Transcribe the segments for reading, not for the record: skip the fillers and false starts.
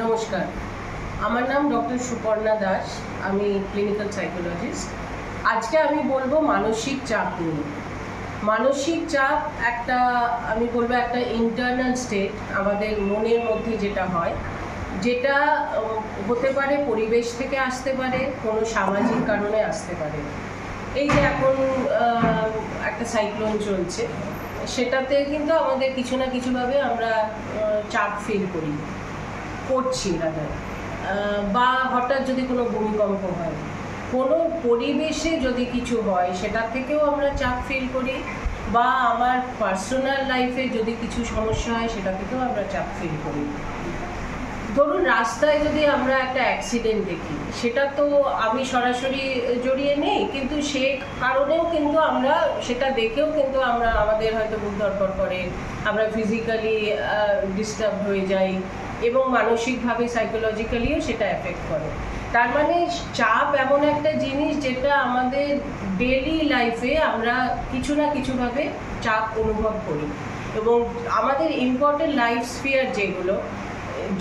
নমস্কার, আমার নাম ডক্টর সুপর্ণা দাস। আমি ক্লিনিক্যাল সাইকোলজিস্ট। আজকে আমি বলবো মানসিক চাপ নিয়ে। মানসিক চাপ একটা একটা ইন্টারনাল স্টেট, আমাদের মনের মধ্যে যেটা হয়, যেটা হতে পারে পরিবেশ থেকে আসতে পারে, কোনো সামাজিক কারণে আসতে পারে। এই যে এখন একটা সাইক্লোন চলছে, সেটাতে কিন্তু আমাদের কিছু না কিছুভাবে আমরা চাপ ফিল করছি দাদা। বা হঠাৎ যদি কোনো ভূমিকম্প হয়, কোনো পরিবেশে যদি কিছু হয়, সেটা থেকেও আমরা চাপ ফিল করি। বা আমার পার্সোনাল লাইফে যদি কিছু সমস্যা হয়, সেটা থেকেও আমরা চাপ ফিল করি। ধরুন, রাস্তায় যদি আমরা একটা অ্যাক্সিডেন্ট দেখি, সেটা তো আমি সরাসরি জড়িয়ে নেই, কিন্তু সে কারণেও কিন্তু আমরা সেটা দেখেও কিন্তু আমাদের হয়তো বুক ধড়ফড় করে, আমরা ফিজিক্যালি ডিস্টার্ব হয়ে যাই এবং মানসিকভাবে সাইকোলজিক্যালিও সেটা এফেক্ট করে। তার মানে চাপ এমন একটা জিনিস যেটা আমাদের ডেইলি লাইফে আমরা কিছু না কিছুভাবে চাপ অনুভব করি। এবং আমাদের ইম্পর্টেন্ট লাইফ স্ফিয়ার যেগুলো,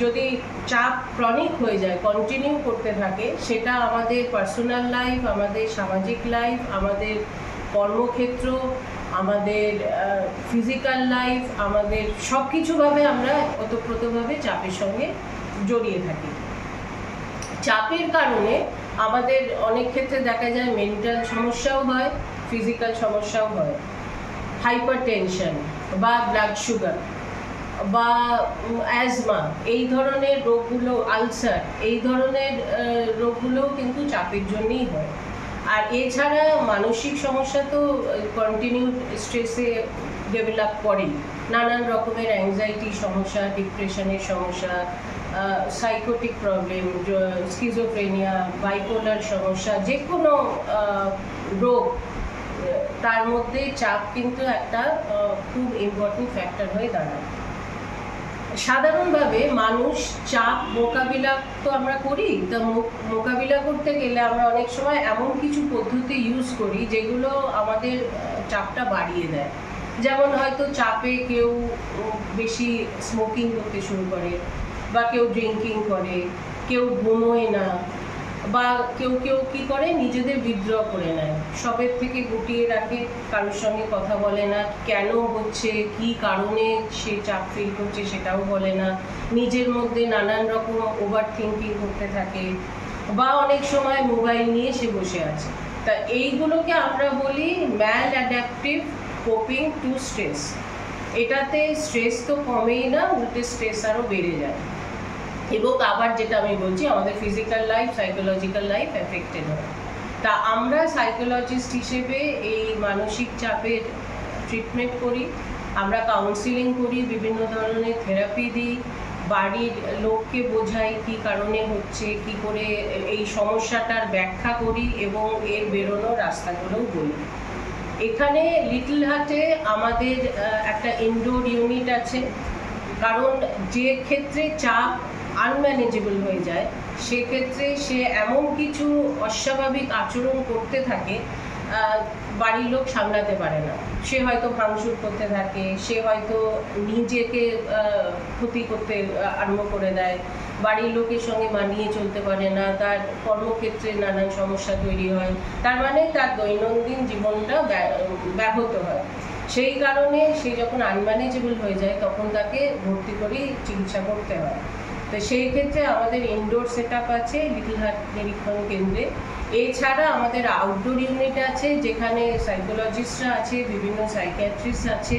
যদি চাপ ক্রনিক হয়ে যায়, কন্টিনিউ করতে থাকে, সেটা আমাদের পার্সোনাল লাইফ, আমাদের সামাজিক লাইফ, আমাদের কর্মক্ষেত্র, আমাদের ফিজিক্যাল লাইফ, আমাদের সব কিছুভাবে আমরা ওতপ্রোতভাবে চাপের সঙ্গে জড়িয়ে থাকি। চাপের কারণে আমাদের অনেক ক্ষেত্রে দেখা যায় মেন্টাল সমস্যাও হয়, ফিজিক্যাল সমস্যাও হয়। হাইপার টেনশন বা ব্লাড সুগার বা অ্যাজমা, এই ধরনের রোগগুলো, আলসার, এই ধরনের রোগগুলোও কিন্তু চাপের জন্যই হয়। আর এছাড়া মানসিক সমস্যা তো কন্টিনিউ স্ট্রেসে ডেভেলপ করেই। নানান রকমের অ্যাংজাইটি সমস্যা, ডিপ্রেশনের সমস্যা, সাইকোটিক প্রবলেম, স্কিজোফ্রেনিয়া, বাইপোলার সমস্যা, যে কোনো রোগ, তার মধ্যে চাপ কিন্তু একটা খুব ইম্পর্টেন্ট ফ্যাক্টর হয়ে দাঁড়ায়। সাধারণভাবে মানুষ চাপ মোকাবিলা তো আমরা করি, তা মোকাবিলা করতে গেলে আমরা অনেক সময় এমন কিছু পদ্ধতি ইউজ করি যেগুলো আমাদের চাপটা বাড়িয়ে দেয়। যেমন হয়তো চাপে কেউ বেশি স্মোকিং করতে শুরু করে, বা কেউ ড্রিঙ্কিং করে, কেউ ঘুমোয় না, বা কেউ কী করে, নিজেদের বিদ্রোহ করে নেয়, সবের থেকে গুটিয়ে রাখে, কারোর সঙ্গে কথা বলে না, কেন হচ্ছে, কি কারণে সে চাপ ফিল করছে সেটাও বলে না, নিজের মধ্যে নানান রকম ওভার থিঙ্কিং করতে থাকে, বা অনেক সময় মোবাইল নিয়ে সে বসে আছে। তা এইগুলোকে আমরা বলি ম্যাল অ্যাডাপটিভ কোপিং টু স্ট্রেস। এটাতে স্ট্রেস তো কমেই না, উল্টে স্ট্রেস আরও বেড়ে যায়। এবং আবার যেটা আমি বলছি, আমাদের physical life, psychological life affected হয়। তা আমরা সাইকোলজিস্ট হিসেবে এই মানসিক চাপের ট্রিটমেন্ট করি, আমরা কাউন্সিলিং করি, বিভিন্ন ধরনের থেরাপি দিই, বাড়ির লোককে বোঝাই কি কারণে হচ্ছে, কি করে এই সমস্যাটার ব্যাখ্যা করি এবং এর বেরোনোর রাস্তাগুলোও বলি। এখানে লিটল হার্টে আমাদের একটা ইনডোর ইউনিট আছে, কারণ যে ক্ষেত্রে চাপ আনম্যানেজেবল হয়ে যায়, সেক্ষেত্রে সে এমন কিছু অস্বাভাবিক আচরণ করতে থাকে, বাড়ির লোক সামলাতে পারে না। সে হয়তো ভাঙচুর করতে থাকে, সে হয়তো নিজেকে ক্ষতি করতে আরম্ভ করে দেয়, বাড়ির লোকের সঙ্গে মানিয়ে চলতে পারে না, তার কর্মক্ষেত্রে নানান সমস্যা তৈরি হয়, তার মানে তার দৈনন্দিন জীবনটা ব্যাহত হয়। সেই কারণে সে যখন আনম্যানেজেবল হয়ে যায়, তখন তাকে ভর্তি করেই চিকিৎসা করতে হয়। তো সেই ক্ষেত্রে আমাদের ইনডোর সেট আপ আছে লিটল হার্ট নিরীক্ষণ কেন্দ্রে। এছাড়া আমাদের আউটডোর ইউনিট আছে, যেখানে সাইকোলজিস্টরা আছে, বিভিন্ন সাইকিয়াট্রিস্ট আছে।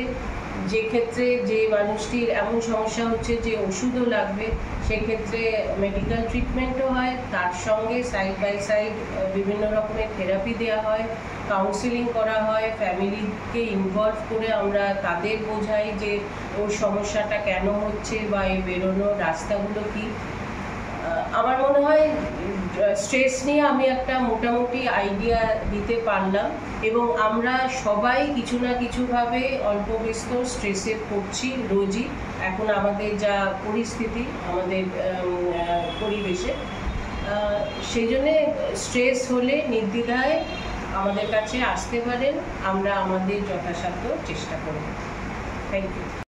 যে ক্ষেত্রে যে মানুষটির এমন সমস্যা হচ্ছে যে ওষুধও লাগবে, সেক্ষেত্রে মেডিকেল ট্রিটমেন্টও হয়, তার সঙ্গে সাইড বাই সাইড বিভিন্ন রকমের থেরাপি দেওয়া হয়, কাউন্সিলিং করা হয়, ফ্যামিলিকে ইনভলভ করে আমরা তাদের বোঝাই যে ওর সমস্যাটা কেন হচ্ছে বা এই বেরোনোর রাস্তাগুলো কী। আমার মনে হয় স্ট্রেস নিয়ে আমি একটা মোটামুটি আইডিয়া দিতে পারলাম, এবং আমরা সবাই কিছু না কিছুভাবে অল্প বিস্তর স্ট্রেসে পড়ছি রোজই, এখন আমাদের যা পরিস্থিতি আমাদের পরিবেশে। সেই জন্যে স্ট্রেস হলে নির্দ্বিধায় আমাদের কাছে আসতে পারেন, আমরা আমাদের যথাসাধ্য চেষ্টা করব। Thank you.